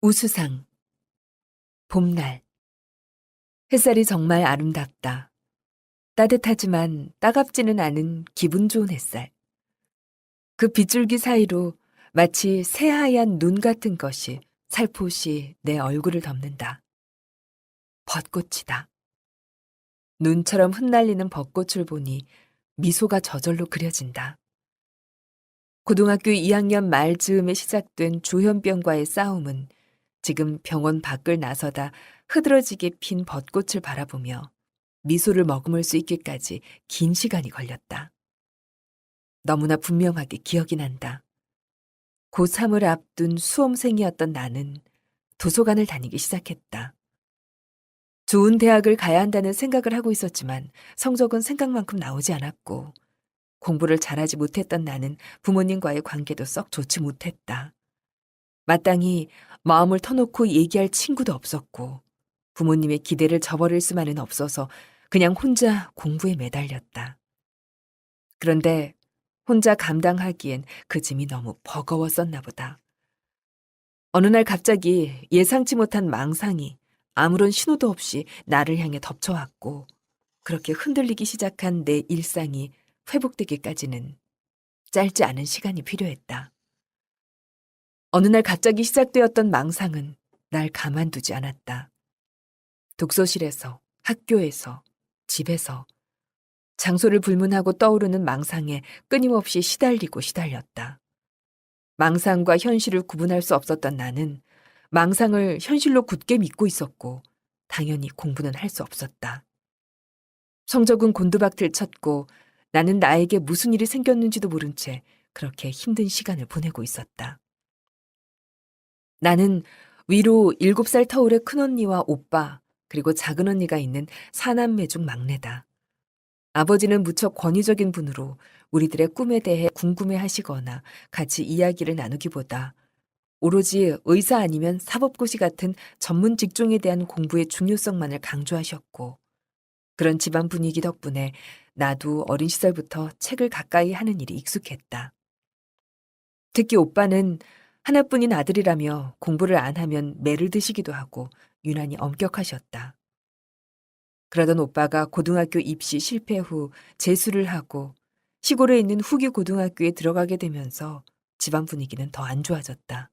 우수상, 봄날. 햇살이 정말 아름답다. 따뜻하지만 따갑지는 않은 기분 좋은 햇살. 그 빗줄기 사이로 마치 새하얀 눈 같은 것이 살포시 내 얼굴을 덮는다. 벚꽃이다. 눈처럼 흩날리는 벚꽃을 보니 미소가 저절로 그려진다. 고등학교 2학년 말 즈음에 시작된 조현병과의 싸움은 지금 병원 밖을 나서다 흐드러지게 핀 벚꽃을 바라보며 미소를 머금을 수 있기까지 긴 시간이 걸렸다. 너무나 분명하게 기억이 난다. 고3을 앞둔 수험생이었던 나는 도서관을 다니기 시작했다. 좋은 대학을 가야 한다는 생각을 하고 있었지만 성적은 생각만큼 나오지 않았고 공부를 잘하지 못했던 나는 부모님과의 관계도 썩 좋지 못했다. 마땅히 마음을 터놓고 얘기할 친구도 없었고 부모님의 기대를 저버릴 수만은 없어서 그냥 혼자 공부에 매달렸다. 그런데 혼자 감당하기엔 그 짐이 너무 버거웠었나 보다. 어느 날 갑자기 예상치 못한 망상이 아무런 신호도 없이 나를 향해 덮쳐왔고 그렇게 흔들리기 시작한 내 일상이 회복되기까지는 짧지 않은 시간이 필요했다. 어느 날 갑자기 시작되었던 망상은 날 가만두지 않았다. 독서실에서, 학교에서, 집에서 장소를 불문하고 떠오르는 망상에 끊임없이 시달리고 시달렸다. 망상과 현실을 구분할 수 없었던 나는 망상을 현실로 굳게 믿고 있었고 당연히 공부는 할 수 없었다. 성적은 곤두박질 쳤고 나는 나에게 무슨 일이 생겼는지도 모른 채 그렇게 힘든 시간을 보내고 있었다. 나는 위로 7살 터울의 큰언니와 오빠 그리고 작은 언니가 있는 사남매 중 막내다. 아버지는 무척 권위적인 분으로 우리들의 꿈에 대해 궁금해하시거나 같이 이야기를 나누기보다 오로지 의사 아니면 사법고시 같은 전문 직종에 대한 공부의 중요성만을 강조하셨고 그런 집안 분위기 덕분에 나도 어린 시절부터 책을 가까이 하는 일이 익숙했다. 특히 오빠는 하나뿐인 아들이라며 공부를 안 하면 매를 드시기도 하고 유난히 엄격하셨다. 그러던 오빠가 고등학교 입시 실패 후 재수를 하고 시골에 있는 후기 고등학교에 들어가게 되면서 집안 분위기는 더 안 좋아졌다.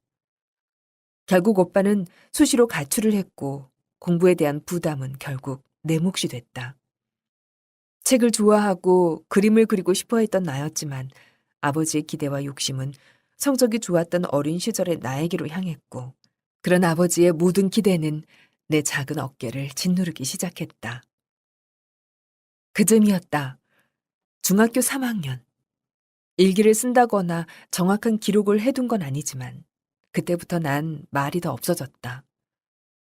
결국 오빠는 수시로 가출을 했고 공부에 대한 부담은 결국 내 몫이 됐다. 책을 좋아하고 그림을 그리고 싶어 했던 나였지만 아버지의 기대와 욕심은 성적이 좋았던 어린 시절의 나에게로 향했고 그런 아버지의 모든 기대는 내 작은 어깨를 짓누르기 시작했다. 그쯤이었다. 중학교 3학년. 일기를 쓴다거나 정확한 기록을 해둔 건 아니지만 그때부터 난 말이 더 없어졌다.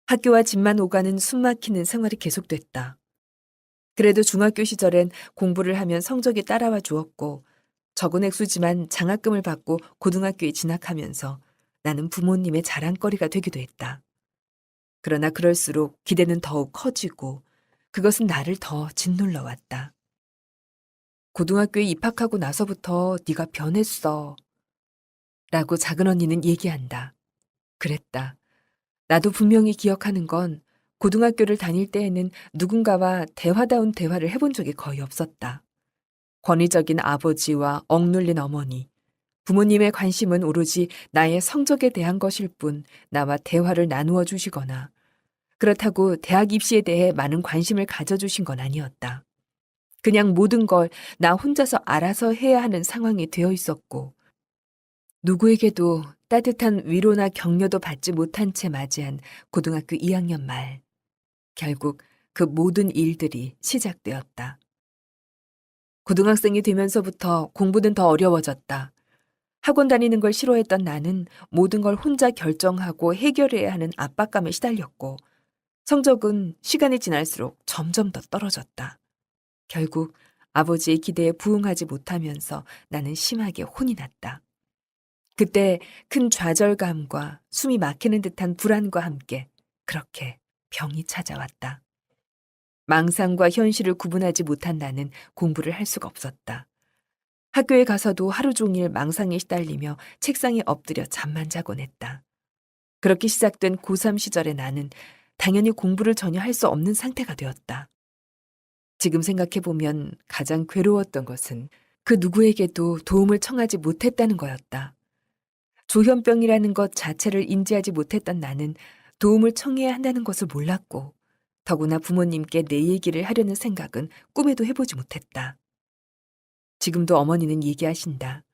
학교와 집만 오가는 숨막히는 생활이 계속됐다. 그래도 중학교 시절엔 공부를 하면 성적이 따라와 주었고 적은 액수지만 장학금을 받고 고등학교에 진학하면서 나는 부모님의 자랑거리가 되기도 했다. 그러나 그럴수록 기대는 더욱 커지고 그것은 나를 더 짓눌러 왔다. 고등학교에 입학하고 나서부터 네가 변했어. 라고 작은 언니는 얘기한다. 그랬다. 나도 분명히 기억하는 건 고등학교를 다닐 때에는 누군가와 대화다운 대화를 해본 적이 거의 없었다. 권위적인 아버지와 억눌린 어머니, 부모님의 관심은 오로지 나의 성적에 대한 것일 뿐 나와 대화를 나누어 주시거나 그렇다고 대학 입시에 대해 많은 관심을 가져주신 건 아니었다. 그냥 모든 걸 나 혼자서 알아서 해야 하는 상황이 되어 있었고 누구에게도 따뜻한 위로나 격려도 받지 못한 채 맞이한 고등학교 2학년 말. 결국 그 모든 일들이 시작되었다. 고등학생이 되면서부터 공부는 더 어려워졌다. 학원 다니는 걸 싫어했던 나는 모든 걸 혼자 결정하고 해결해야 하는 압박감에 시달렸고 성적은 시간이 지날수록 점점 더 떨어졌다. 결국 아버지의 기대에 부응하지 못하면서 나는 심하게 혼이 났다. 그때 큰 좌절감과 숨이 막히는 듯한 불안과 함께 그렇게 병이 찾아왔다. 망상과 현실을 구분하지 못한 나는 공부를 할 수가 없었다. 학교에 가서도 하루 종일 망상에 시달리며 책상에 엎드려 잠만 자곤 했다. 그렇게 시작된 고3 시절의 나는 당연히 공부를 전혀 할 수 없는 상태가 되었다. 지금 생각해보면 가장 괴로웠던 것은 그 누구에게도 도움을 청하지 못했다는 거였다. 조현병이라는 것 자체를 인지하지 못했던 나는 도움을 청해야 한다는 것을 몰랐고, 더구나 부모님께 내 얘기를 하려는 생각은 꿈에도 해보지 못했다. 지금도 어머니는 얘기하신다.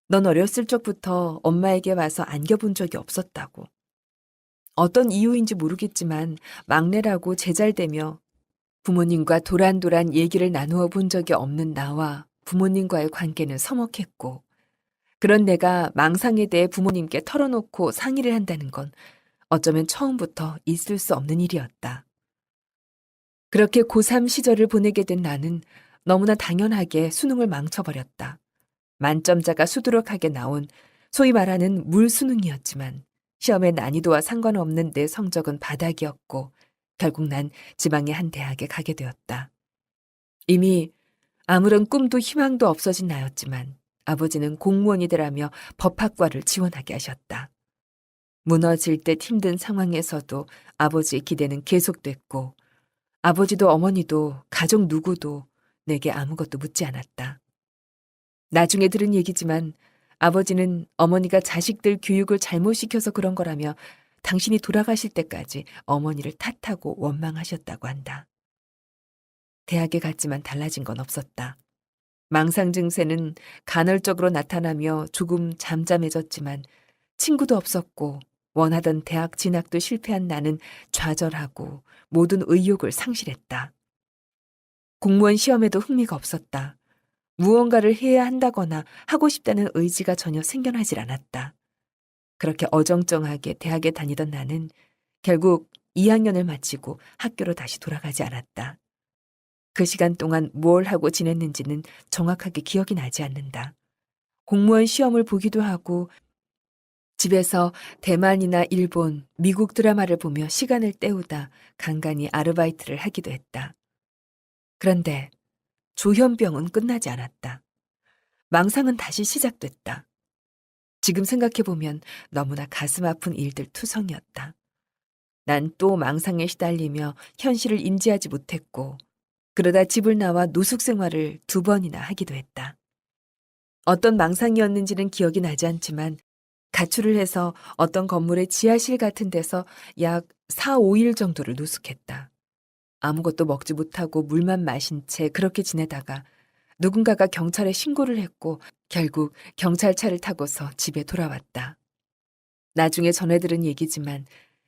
넌 어렸을 적부터 엄마에게 와서 안겨본 적이 없었다고. 어떤 이유인지 모르겠지만 막내라고 제잘되며 부모님과 도란도란 얘기를 나누어 본 적이 없는 나와 부모님과의 관계는 서먹했고, 그런 내가 망상에 대해 부모님께 털어놓고 상의를 한다는 건 어쩌면 처음부터 있을 수 없는 일이었다. 그렇게 고3 시절을 보내게 된 나는 너무나 당연하게 수능을 망쳐버렸다. 만점자가 수두룩하게 나온 소위 말하는 물수능이었지만 시험의 난이도와 상관없는 내 성적은 바닥이었고 결국 난 지방의 한 대학에 가게 되었다. 이미 아무런 꿈도 희망도 없어진 나였지만 아버지는 공무원이 되라며 법학과를 지원하게 하셨다. 무너질 듯 힘든 상황에서도 아버지의 기대는 계속됐고 아버지도 어머니도 가족 누구도 내게 아무것도 묻지 않았다. 나중에 들은 얘기지만 아버지는 어머니가 자식들 교육을 잘못 시켜서 그런 거라며 당신이 돌아가실 때까지 어머니를 탓하고 원망하셨다고 한다. 대학에 갔지만 달라진 건 없었다. 망상 증세는 간헐적으로 나타나며 조금 잠잠해졌지만 친구도 없었고 원하던 대학 진학도 실패한 나는 좌절하고 모든 의욕을 상실했다. 공무원 시험에도 흥미가 없었다. 무언가를 해야 한다거나 하고 싶다는 의지가 전혀 생겨나질 않았다. 그렇게 어정쩡하게 대학에 다니던 나는 결국 2학년을 마치고 학교로 다시 돌아가지 않았다. 그 시간 동안 뭘 하고 지냈는지는 정확하게 기억이 나지 않는다. 공무원 시험을 보기도 하고 집에서 대만이나 일본, 미국 드라마를 보며 시간을 때우다 간간히 아르바이트를 하기도 했다. 그런데 조현병은 끝나지 않았다. 망상은 다시 시작됐다. 지금 생각해보면 너무나 가슴 아픈 일들 투성이었다. 난 또 망상에 시달리며 현실을 인지하지 못했고 그러다 집을 나와 노숙 생활을 2번이나 하기도 했다. 어떤 망상이었는지는 기억이 나지 않지만 가출을 해서 어떤 건물의 지하실 같은 데서 약 4, 5일 정도를 노숙했다. 아무것도 먹지 못하고 물만 마신 채 그렇게 지내다가 누군가가 경찰에 신고를 했고 결국 경찰차를 타고서 집에 돌아왔다. 나중에 전해들은 얘기지만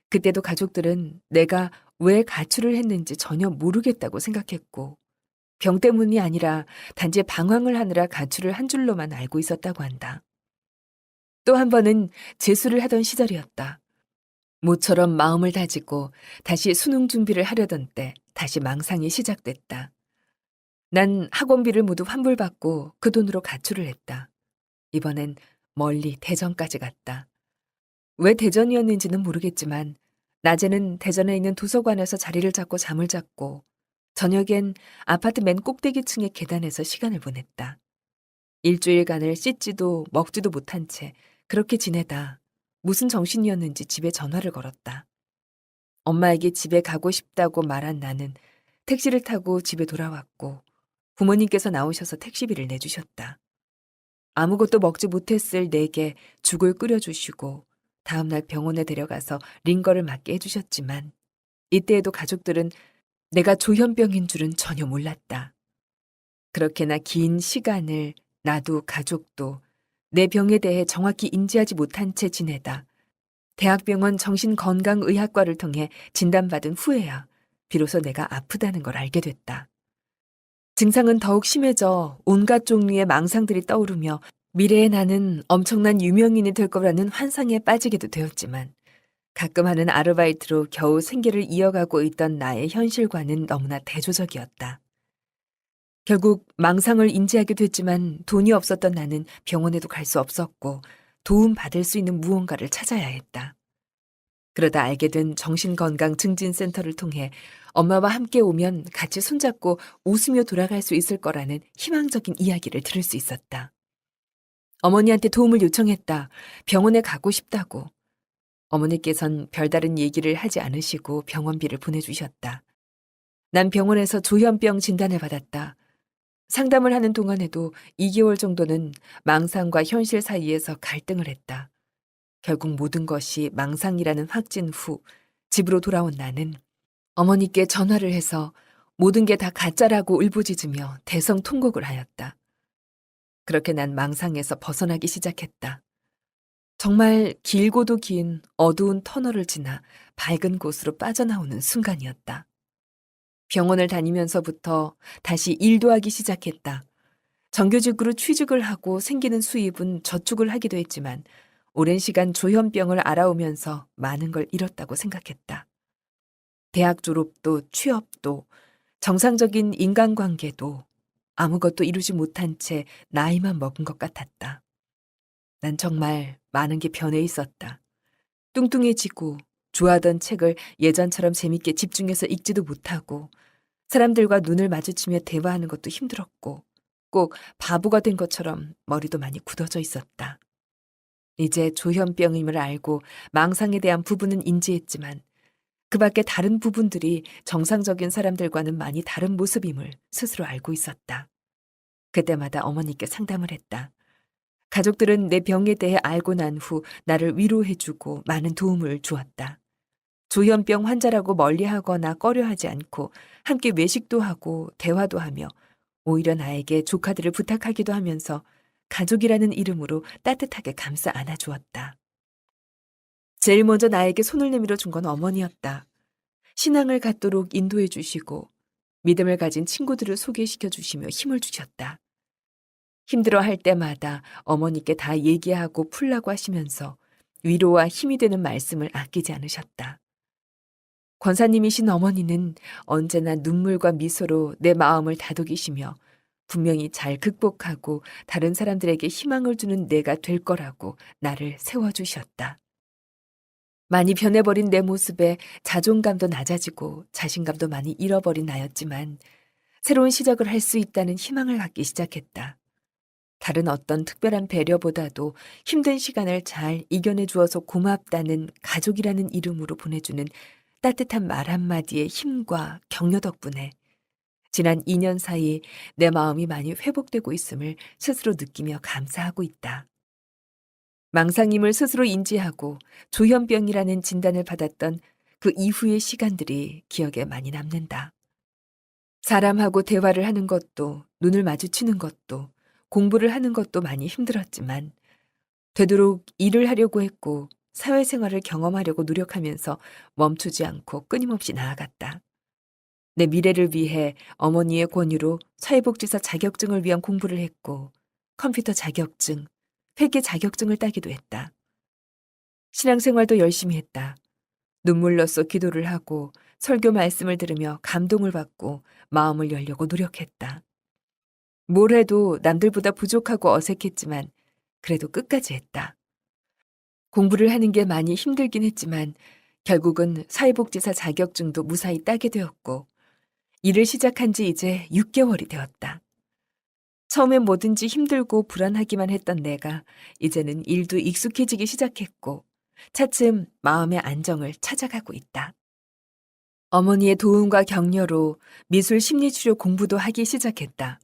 그때도 가족들은 내가 왜 가출을 했는지 전혀 모르겠다고 생각했고 병 때문이 아니라 단지 방황을 하느라 가출을 한 줄로만 알고 있었다고 한다. 또 한 번은 재수를 하던 시절이었다. 모처럼 마음을 다지고 다시 수능 준비를 하려던 때 다시 망상이 시작됐다. 난 학원비를 모두 환불받고 그 돈으로 가출을 했다. 이번엔 멀리 대전까지 갔다. 왜 대전이었는지는 모르겠지만 낮에는 대전에 있는 도서관에서 자리를 잡고 잠을 잤고 저녁엔 아파트 맨 꼭대기층의 계단에서 시간을 보냈다. 일주일간을 씻지도 먹지도 못한 채 그렇게 지내다 무슨 정신이었는지 집에 전화를 걸었다. 엄마에게 집에 가고 싶다고 말한 나는 택시를 타고 집에 돌아왔고 부모님께서 나오셔서 택시비를 내주셨다. 아무것도 먹지 못했을 내게 죽을 끓여주시고 다음날 병원에 데려가서 링거를 맞게 해주셨지만 이때에도 가족들은 내가 조현병인 줄은 전혀 몰랐다. 그렇게나 긴 시간을 나도 가족도 내 병에 대해 정확히 인지하지 못한 채 지내다 대학병원 정신건강의학과를 통해 진단받은 후에야 비로소 내가 아프다는 걸 알게 됐다. 증상은 더욱 심해져 온갖 종류의 망상들이 떠오르며 미래의 나는 엄청난 유명인이 될 거라는 환상에 빠지게도 되었지만 가끔 하는 아르바이트로 겨우 생계를 이어가고 있던 나의 현실과는 너무나 대조적이었다. 결국 망상을 인지하게 됐지만 돈이 없었던 나는 병원에도 갈 수 없었고 도움받을 수 있는 무언가를 찾아야 했다. 그러다 알게 된 정신건강증진센터를 통해 엄마와 함께 오면 같이 손잡고 웃으며 돌아갈 수 있을 거라는 희망적인 이야기를 들을 수 있었다. 어머니한테 도움을 요청했다. 병원에 가고 싶다고. 어머니께선 별다른 얘기를 하지 않으시고 병원비를 보내주셨다. 난 병원에서 조현병 진단을 받았다. 상담을 하는 동안에도 2개월 정도는 망상과 현실 사이에서 갈등을 했다. 결국 모든 것이 망상이라는 확진 후 집으로 돌아온 나는 어머니께 전화를 해서 모든 게 다 가짜라고 울부짖으며 대성통곡을 하였다. 그렇게 난 망상에서 벗어나기 시작했다. 정말 길고도 긴 어두운 터널을 지나 밝은 곳으로 빠져나오는 순간이었다. 병원을 다니면서부터 다시 일도 하기 시작했다. 정규직으로 취직을 하고 생기는 수입은 저축을 하기도 했지만 오랜 시간 조현병을 알아오면서 많은 걸 잃었다고 생각했다. 대학 졸업도 취업도 정상적인 인간관계도 아무것도 이루지 못한 채 나이만 먹은 것 같았다. 난 정말 많은 게 변해 있었다. 뚱뚱해지고 좋아하던 책을 예전처럼 재밌게 집중해서 읽지도 못하고 사람들과 눈을 마주치며 대화하는 것도 힘들었고 꼭 바보가 된 것처럼 머리도 많이 굳어져 있었다. 이제 조현병임을 알고 망상에 대한 부분은 인지했지만 그 밖에 다른 부분들이 정상적인 사람들과는 많이 다른 모습임을 스스로 알고 있었다. 그때마다 어머니께 상담을 했다. 가족들은 내 병에 대해 알고 난 후 나를 위로해주고 많은 도움을 주었다. 조현병 환자라고 멀리하거나 꺼려하지 않고 함께 외식도 하고 대화도 하며 오히려 나에게 조카들을 부탁하기도 하면서 가족이라는 이름으로 따뜻하게 감싸 안아주었다. 제일 먼저 나에게 손을 내밀어 준 건 어머니였다. 신앙을 갖도록 인도해 주시고 믿음을 가진 친구들을 소개시켜 주시며 힘을 주셨다. 힘들어할 때마다 어머니께 다 얘기하고 풀라고 하시면서 위로와 힘이 되는 말씀을 아끼지 않으셨다. 권사님이신 어머니는 언제나 눈물과 미소로 내 마음을 다독이시며 분명히 잘 극복하고 다른 사람들에게 희망을 주는 내가 될 거라고 나를 세워주셨다. 많이 변해버린 내 모습에 자존감도 낮아지고 자신감도 많이 잃어버린 나였지만 새로운 시작을 할 수 있다는 희망을 갖기 시작했다. 다른 어떤 특별한 배려보다도 힘든 시간을 잘 이겨내 주어서 고맙다는 가족이라는 이름으로 보내주는 따뜻한 말 한마디의 힘과 격려 덕분에 지난 2년 사이 내 마음이 많이 회복되고 있음을 스스로 느끼며 감사하고 있다. 망상임을 스스로 인지하고 조현병이라는 진단을 받았던 그 이후의 시간들이 기억에 많이 남는다. 사람하고 대화를 하는 것도 눈을 마주치는 것도 공부를 하는 것도 많이 힘들었지만 되도록 일을 하려고 했고 사회생활을 경험하려고 노력하면서 멈추지 않고 끊임없이 나아갔다. 내 미래를 위해 어머니의 권유로 사회복지사 자격증을 위한 공부를 했고 컴퓨터 자격증, 회계 자격증을 따기도 했다. 신앙생활도 열심히 했다. 눈물로써 기도를 하고 설교 말씀을 들으며 감동을 받고 마음을 열려고 노력했다. 뭘 해도 남들보다 부족하고 어색했지만 그래도 끝까지 했다. 공부를 하는 게 많이 힘들긴 했지만 결국은 사회복지사 자격증도 무사히 따게 되었고 일을 시작한 지 이제 6개월이 되었다. 처음엔 뭐든지 힘들고 불안하기만 했던 내가 이제는 일도 익숙해지기 시작했고 차츰 마음의 안정을 찾아가고 있다. 어머니의 도움과 격려로 미술 심리치료 공부도 하기 시작했다.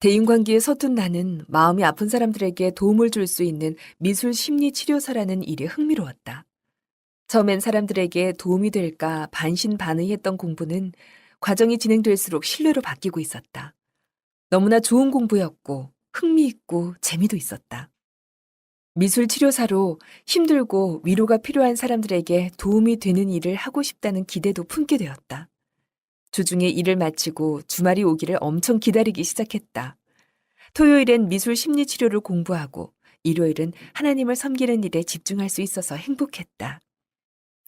대인관계에 서툰 나는 마음이 아픈 사람들에게 도움을 줄 수 있는 미술 심리치료사라는 일이 흥미로웠다. 처음엔 사람들에게 도움이 될까 반신반의했던 공부는 과정이 진행될수록 신뢰로 바뀌고 있었다. 너무나 좋은 공부였고 흥미있고 재미도 있었다. 미술 치료사로 힘들고 위로가 필요한 사람들에게 도움이 되는 일을 하고 싶다는 기대도 품게 되었다. 주중에 일을 마치고 주말이 오기를 엄청 기다리기 시작했다. 토요일엔 미술 심리 치료를 공부하고 일요일은 하나님을 섬기는 일에 집중할 수 있어서 행복했다.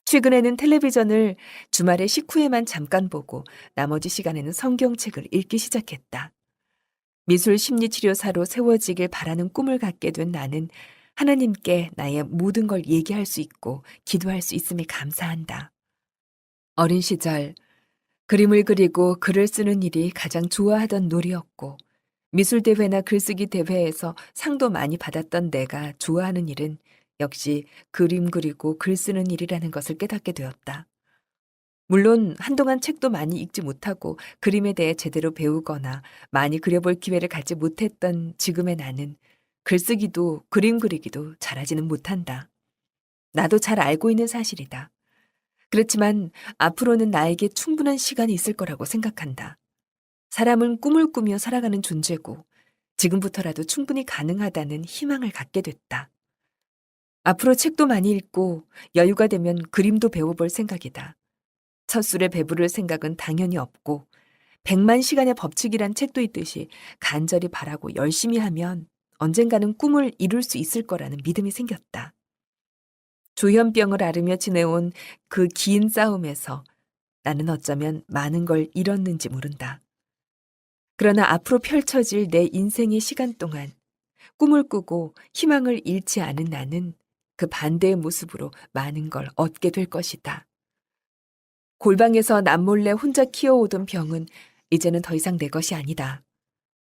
최근에는 텔레비전을 주말에 식후에만 잠깐 보고 나머지 시간에는 성경책을 읽기 시작했다. 미술 심리치료사로 세워지길 바라는 꿈을 갖게 된 나는 하나님께 나의 모든 걸 얘기할 수 있고 기도할 수 있음에 감사한다. 어린 시절 그림을 그리고 글을 쓰는 일이 가장 좋아하던 놀이였고 미술대회나 글쓰기 대회에서 상도 많이 받았던 내가 좋아하는 일은 역시 그림 그리고 글 쓰는 일이라는 것을 깨닫게 되었다. 물론 한동안 책도 많이 읽지 못하고 그림에 대해 제대로 배우거나 많이 그려볼 기회를 갖지 못했던 지금의 나는 글쓰기도 그림 그리기도 잘하지는 못한다. 나도 잘 알고 있는 사실이다. 그렇지만 앞으로는 나에게 충분한 시간이 있을 거라고 생각한다. 사람은 꿈을 꾸며 살아가는 존재고 지금부터라도 충분히 가능하다는 희망을 갖게 됐다. 앞으로 책도 많이 읽고 여유가 되면 그림도 배워볼 생각이다. 첫 술에 배부를 생각은 당연히 없고 100만 시간의 법칙이란 책도 있듯이 간절히 바라고 열심히 하면 언젠가는 꿈을 이룰 수 있을 거라는 믿음이 생겼다. 조현병을 앓으며 지내온 그 긴 싸움에서 나는 어쩌면 많은 걸 잃었는지 모른다. 그러나 앞으로 펼쳐질 내 인생의 시간 동안 꿈을 꾸고 희망을 잃지 않은 나는 그 반대의 모습으로 많은 걸 얻게 될 것이다. 골방에서 남몰래 혼자 키워오던 병은 이제는 더 이상 내 것이 아니다.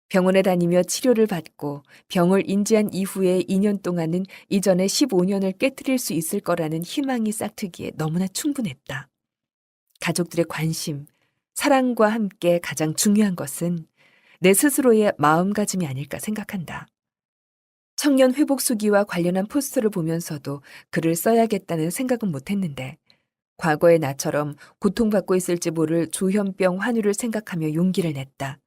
병원에 다니며 치료를 받고 병을 인지한 이후의 2년 동안은 이전의 15년을 깨트릴 수 있을 거라는 희망이 싹트기에 너무나 충분했다. 가족들의 관심, 사랑과 함께 가장 중요한 것은 내 스스로의 마음가짐이 아닐까 생각한다. 청년 회복 수기와 관련한 포스터를 보면서도 글을 써야겠다는 생각은 못했는데 과거의 나처럼 고통받고 있을지 모를 조현병 환우를 생각하며 용기를 냈다.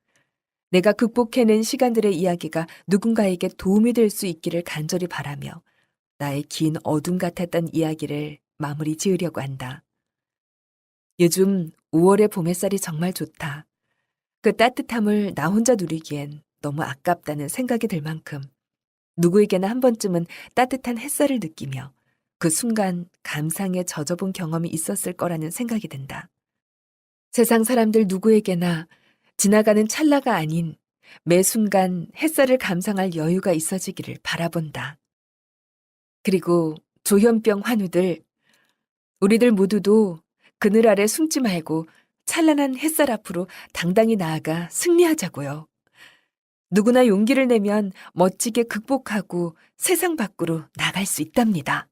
내가 극복해낸 시간들의 이야기가 누군가에게 도움이 될 수 있기를 간절히 바라며 나의 긴 어둠 같았던 이야기를 마무리 지으려고 한다. 요즘 5월의 봄 햇살이 정말 좋다. 그 따뜻함을 나 혼자 누리기엔 너무 아깝다는 생각이 들 만큼 누구에게나 한 번쯤은 따뜻한 햇살을 느끼며 그 순간 감상에 젖어본 경험이 있었을 거라는 생각이 든다. 세상 사람들 누구에게나 지나가는 찰나가 아닌 매 순간 햇살을 감상할 여유가 있어지기를 바라본다. 그리고 조현병 환우들, 우리들 모두도 그늘 아래 숨지 말고 찬란한 햇살 앞으로 당당히 나아가 승리하자고요. 누구나 용기를 내면 멋지게 극복하고 세상 밖으로 나갈 수 있답니다.